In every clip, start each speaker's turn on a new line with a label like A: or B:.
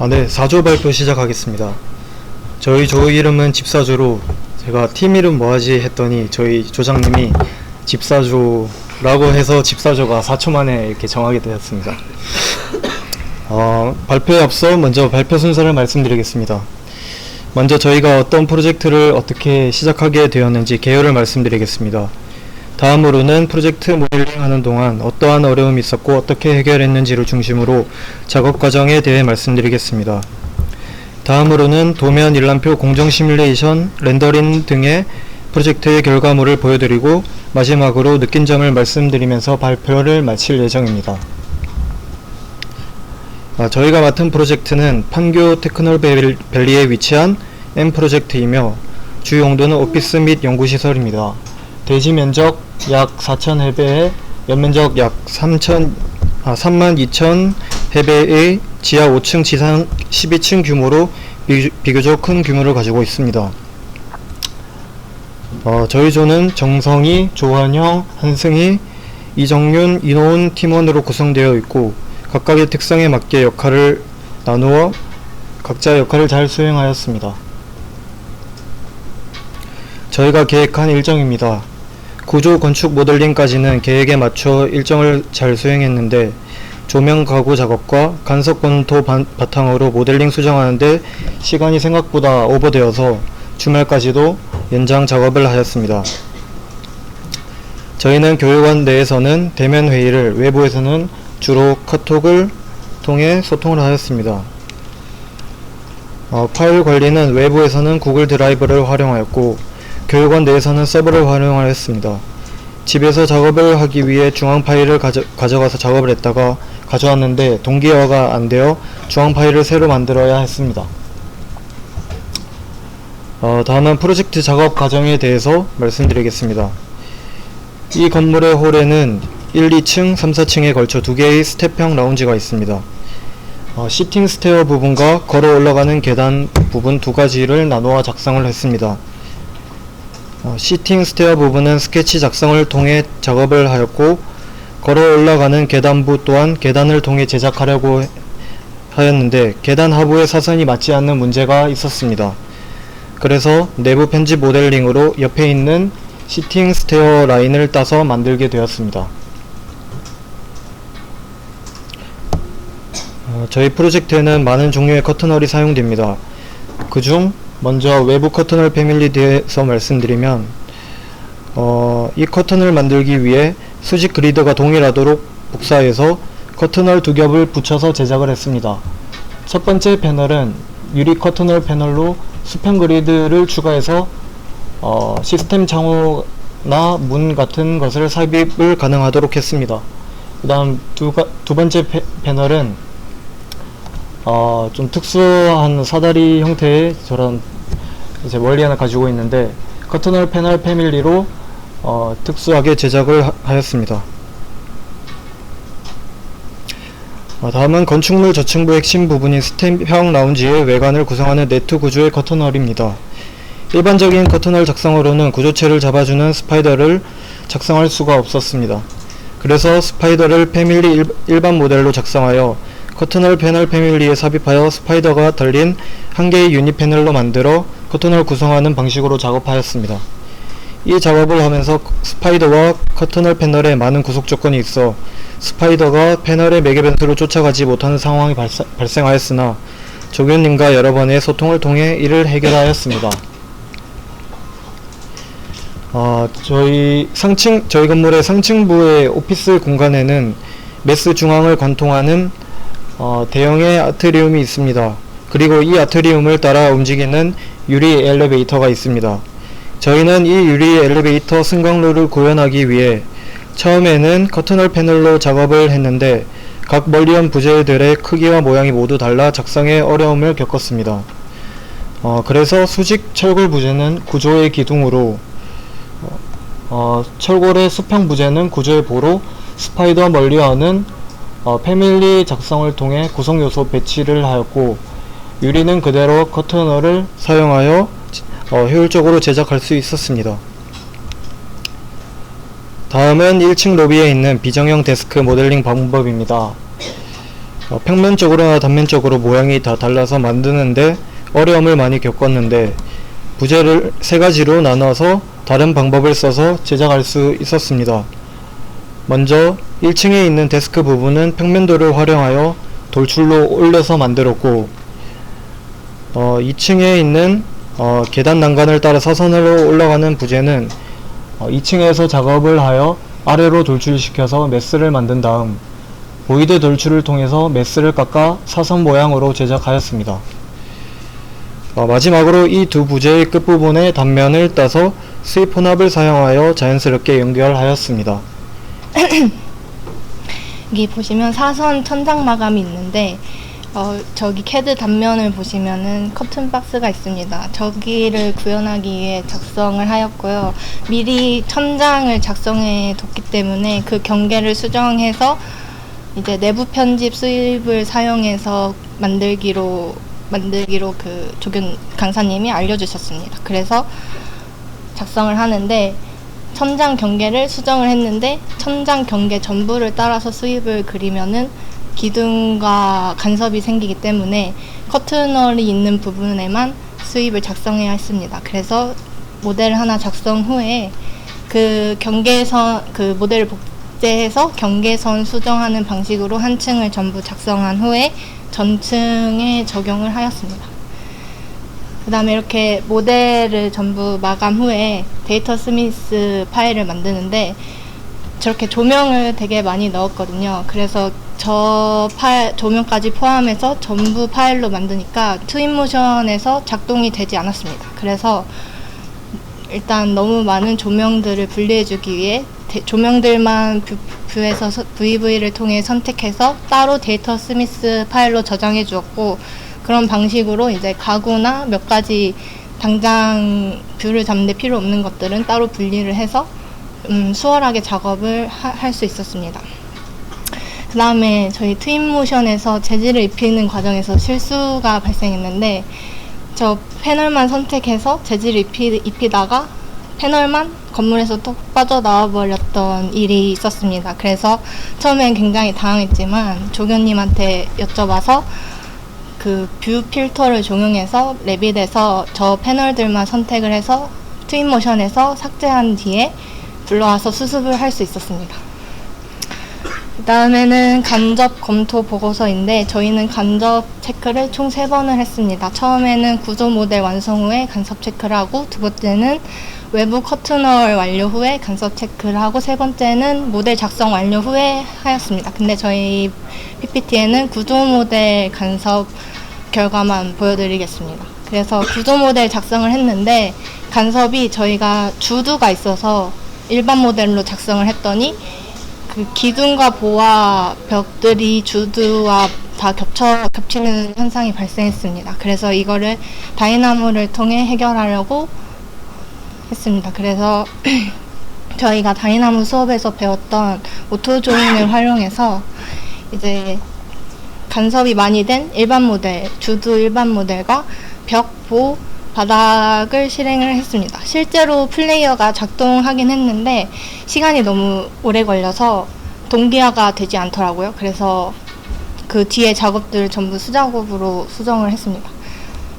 A: 네, 4조 발표 시작하겠습니다. 저희 조 이름은 집사조로, 제가 팀 이름 뭐하지 했더니 저희 조장님이 집사조라고 해서 집사조가 4초 만에 이렇게 정하게 되었습니다. 발표에 앞서 먼저 발표 순서를 말씀드리겠습니다. 먼저 저희가 어떤 프로젝트를 어떻게 시작하게 되었는지 개요를 말씀드리겠습니다. 다음으로는 프로젝트 모델링 하는 동안 어떠한 어려움이 있었고 어떻게 해결했는지를 중심으로 작업 과정에 대해 말씀드리겠습니다. 다음으로는 도면 일람표 공정 시뮬레이션, 렌더링 등의 프로젝트의 결과물을 보여드리고 마지막으로 느낀 점을 말씀드리면서 발표를 마칠 예정입니다. 저희가 맡은 프로젝트는 판교 테크놀밸리에 위치한 M 프로젝트이며 주 용도는 오피스 및 연구시설입니다. 대지 면적 약 4,000해배에 연면적 약 32,000해배의 지하 5층 지상 12층 규모로 비교적 큰 규모를 가지고 있습니다. 저희 조는 정성희, 조환형, 한승희, 이정윤, 이노은 팀원으로 구성되어 있고 각각의 특성에 맞게 역할을 나누어 각자 역할을 잘 수행하였습니다. 저희가 계획한 일정입니다. 구조 건축 모델링까지는 계획에 맞춰 일정을 잘 수행했는데 조명 가구 작업과 간석 건토 바탕으로 모델링 수정하는데 시간이 생각보다 오버되어서 주말까지도 연장 작업을 하였습니다. 저희는 교육원 내에서는 대면 회의를, 외부에서는 주로 카톡을 통해 소통을 하였습니다. 파일 관리는 외부에서는 구글 드라이브를 활용하였고 교육원 내에서는 서버를 활용하였습니다. 집에서 작업을 하기 위해 중앙 파일을 가져가서 작업을 했다가 가져왔는데 동기화가 안되어 중앙 파일을 새로 만들어야 했습니다. 다음은 프로젝트 작업 과정에 대해서 말씀드리겠습니다. 이 건물의 홀에는 1, 2층, 3, 4층에 걸쳐 2개의 스텝형 라운지가 있습니다. 시팅 스테어 부분과 걸어 올라가는 계단 부분 두 가지를 나누어 작성을 했습니다. 시팅 스테어 부분은 스케치 작성을 통해 작업을 하였고 걸어 올라가는 계단부 또한 계단을 통해 제작하려고 하였는데 계단 하부에 사선이 맞지 않는 문제가 있었습니다. 그래서 내부 편집 모델링으로 옆에 있는 시팅 스테어 라인을 따서 만들게 되었습니다. 저희 프로젝트에는 많은 종류의 커튼홀이 사용됩니다. 그중 먼저 외부 커튼홀 패밀리에 대해서 말씀드리면 이 커튼을 만들기 위해 수직 그리드가 동일하도록 복사해서 커튼홀 두 겹을 붙여서 제작을 했습니다. 첫 번째 패널은 유리 커튼홀 패널로 수평 그리드를 추가해서 시스템 창호나 문 같은 것을 삽입을 가능하도록 했습니다. 그 다음 두 번째 패널은 좀 특수한 사다리 형태의 저런 이제 원리 하나 가지고 있는데 커튼홀 패널 패밀리로 특수하게 제작을 하였습니다. 다음은 건축물 저층부 핵심 부분인 스텝형 라운지의 외관을 구성하는 네트 구조의 커튼홀입니다. 일반적인 커튼홀 작성으로는 구조체를 잡아주는 스파이더를 작성할 수가 없었습니다. 그래서 스파이더를 패밀리 일반 모델로 작성하여 커튼홀 패널 패밀리에 삽입하여 스파이더가 달린 한 개의 유닛 패널로 만들어 커튼홀 구성하는 방식으로 작업하였습니다. 이 작업을 하면서 스파이더와 커튼홀 패널에 많은 구속 조건이 있어 스파이더가 패널의 매개 변수를 쫓아가지 못하는 상황이 발생하였으나 조교님과 여러 번의 소통을 통해 이를 해결하였습니다. 저희 건물의 상층부의 오피스 공간에는 메스 중앙을 관통하는 대형의 아트리움이 있습니다. 그리고 이 아트리움을 따라 움직이는 유리 엘리베이터가 있습니다. 저희는 이 유리 엘리베이터 승강로를 구현하기 위해 처음에는 커튼홀 패널로 작업을 했는데 각 멀리한 부재들의 크기와 모양이 모두 달라 작성에 어려움을 겪었습니다. 그래서 수직 철골 부재는 구조의 기둥으로 철골의 수평 부재는 구조의 보로 스파이더와 멀리하는 패밀리 작성을 통해 구성요소 배치를 하였고 유리는 그대로 커튼홀을 사용하여 효율적으로 제작할 수 있었습니다. 다음은 1층 로비에 있는 비정형 데스크 모델링 방법입니다. 평면적으로나 단면적으로 모양이 다 달라서 만드는데 어려움을 많이 겪었는데 부재를 세 가지로 나눠서 다른 방법을 써서 제작할 수 있었습니다. 먼저 1층에 있는 데스크 부분은 평면도를 활용하여 돌출로 올려서 만들었고 2층에 있는 계단 난간을 따라 사선으로 올라가는 부재는 2층에서 작업을 하여 아래로 돌출시켜서 메스를 만든 다음 보이드 돌출을 통해서 메스를 깎아 사선 모양으로 제작하였습니다. 마지막으로 이 두 부재의 끝부분의 단면을 따서 수입 혼합을 사용하여 자연스럽게 연결하였습니다.
B: 여기 보시면 사선 천장 마감이 있는데 저기 캐드 단면을 보시면은 커튼 박스가 있습니다. 저기를 구현하기 위해 작성을 하였고요. 미리 천장을 작성해 뒀기 때문에 그 경계를 수정해서 이제 내부 편집 수입을 사용해서 만들기로 그 조균 강사님이 알려주셨습니다. 그래서 작성을 하는데 천장 경계를 수정을 했는데 천장 경계 전부를 따라서 수입을 그리면은 기둥과 간섭이 생기기 때문에 커튼홀이 있는 부분에만 수입을 작성해야 했습니다. 그래서 모델을 하나 작성 후에 그 모델을 복제해서 경계선 수정하는 방식으로 한 층을 전부 작성한 후에 전층에 적용을 하였습니다. 그 다음에 이렇게 모델을 전부 마감 후에 데이터 스미스 파일을 만드는데 저렇게 조명을 되게 많이 넣었거든요. 그래서 저 조명까지 포함해서 전부 파일로 만드니까 트윈모션에서 작동이 되지 않았습니다. 그래서 일단 너무 많은 조명들을 분리해주기 위해 조명들만 뷰에서 VV를 통해 선택해서 따로 데이터 스미스 파일로 저장해 주었고, 그런 방식으로 이제 가구나 몇 가지 당장 뷰를 잡는 데 필요 없는 것들은 따로 분리를 해서 수월하게 작업을 할 수 있었습니다. 그 다음에 저희 트윈모션에서 재질을 입히는 과정에서 실수가 발생했는데, 저 패널만 선택해서 재질을 입히다가 패널만 건물에서 또 빠져나와 버렸던 일이 있었습니다. 그래서 처음엔 굉장히 당황했지만 조교님한테 여쭤봐서 그 뷰 필터를 적용해서 레빗에서 저 패널들만 선택을 해서 트윈모션에서 삭제한 뒤에 불러와서 수습을 할 수 있었습니다. 그 다음에는 간접 검토 보고서인데, 저희는 간접 체크를 총 3번을 했습니다. 처음에는 구조 모델 완성 후에 간섭 체크를 하고, 두 번째는 외부 커튼홀 완료 후에 간섭 체크를 하고, 세 번째는 모델 작성 완료 후에 하였습니다. 근데 저희 PPT에는 구조 모델 간섭 결과만 보여드리겠습니다. 그래서 구조 모델 작성을 했는데 간섭이 저희가 주두가 있어서 일반 모델로 작성을 했더니 그 기둥과 보와 벽들이 주두와 다 겹치는 현상이 발생했습니다. 그래서 이거를 다이나모를 통해 해결하려고 했습니다. 그래서 저희가 다이나모 수업에서 배웠던 오토 조인을 활용해서 이제 간섭이 많이 된 일반 모델, 주두 일반 모델과 벽, 보, 바닥을 실행을 했습니다. 실제로 플레이어가 작동하긴 했는데 시간이 너무 오래 걸려서 동기화가 되지 않더라고요. 그래서 그 뒤에 작업들을 전부 수작업으로 수정을 했습니다.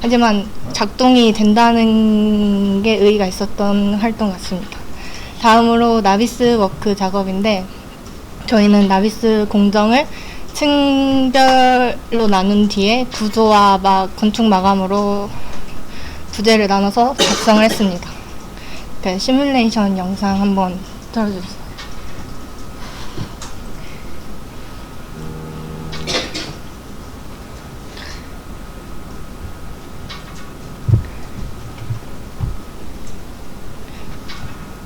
B: 하지만 작동이 된다는 게 의의가 있었던 활동 같습니다. 다음으로 나비스 워크 작업인데, 저희는 나비스 공정을 층별로 나눈 뒤에 구조와 건축 마감으로 부재를 나눠서 작성을 했습니다. 그 시뮬레이션 영상 한번 틀어주세요.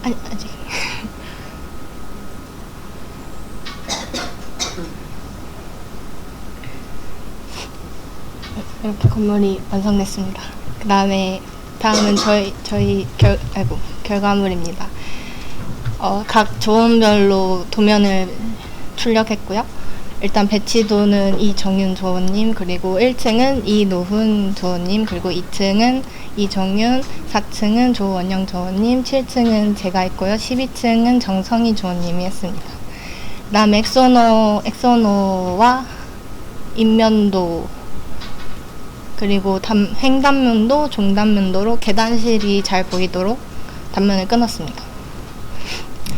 B: 아직. 이렇게 건물이 완성됐습니다. 다음은 저희 결과물입니다. 각 조원별로 도면을 출력했고요. 일단 배치도는 이정윤 조원님, 그리고 1층은 이노훈 조원님, 그리고 2층은 이정윤, 4층은 조원영 조원님, 7층은 제가 했고요. 12층은 정성희 조원님이 했습니다. 그 다음에 엑소노와 인면도 그리고 횡단면도, 종단면도로 계단실이 잘 보이도록 단면을 끊었습니다.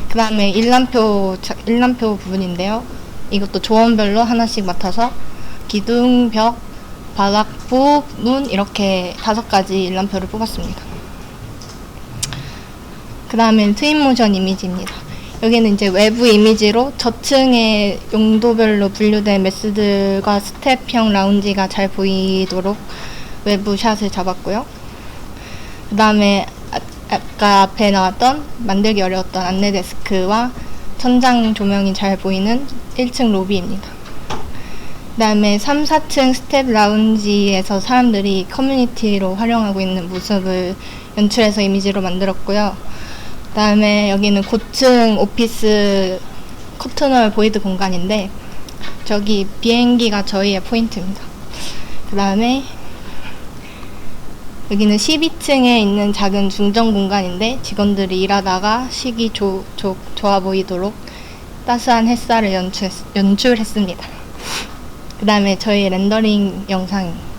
B: 그 다음에 일람표 부분인데요. 이것도 조원별로 하나씩 맡아서 기둥, 벽, 바닥부, 문 이렇게 5가지 일람표를 뽑았습니다. 그 다음에 트윈모션 이미지입니다. 여기는 이제 외부 이미지로 저층의 용도별로 분류된 메스들과 스텝형 라운지가 잘 보이도록 외부 샷을 잡았고요. 그 다음에 아까 앞에 나왔던 만들기 어려웠던 안내 데스크와 천장 조명이 잘 보이는 1층 로비입니다. 그 다음에 3, 4층 스텝 라운지에서 사람들이 커뮤니티로 활용하고 있는 모습을 연출해서 이미지로 만들었고요. 그 다음에 여기는 고층 오피스 커튼홀 보이드 공간인데 저기 비행기가 저희의 포인트입니다. 그 다음에 여기는 12층에 있는 작은 중정 공간인데 직원들이 일하다가 식이 좋아 보이도록 따스한 햇살을 연출했습니다. 그 다음에 저희 렌더링 영상입니다.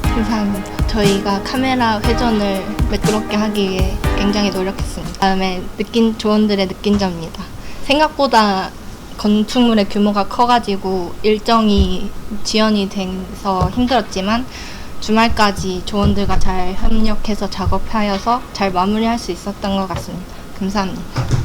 B: 감사합니다. 저희가 카메라 회전을 매끄럽게 하기 위해 굉장히 노력했습니다. 다음에 조원들의 느낀 점입니다. 생각보다 건축물의 규모가 커가지고 일정이 지연이 돼서 힘들었지만 주말까지 조원들과 잘 협력해서 작업하여서 잘 마무리할 수 있었던 것 같습니다. 감사합니다.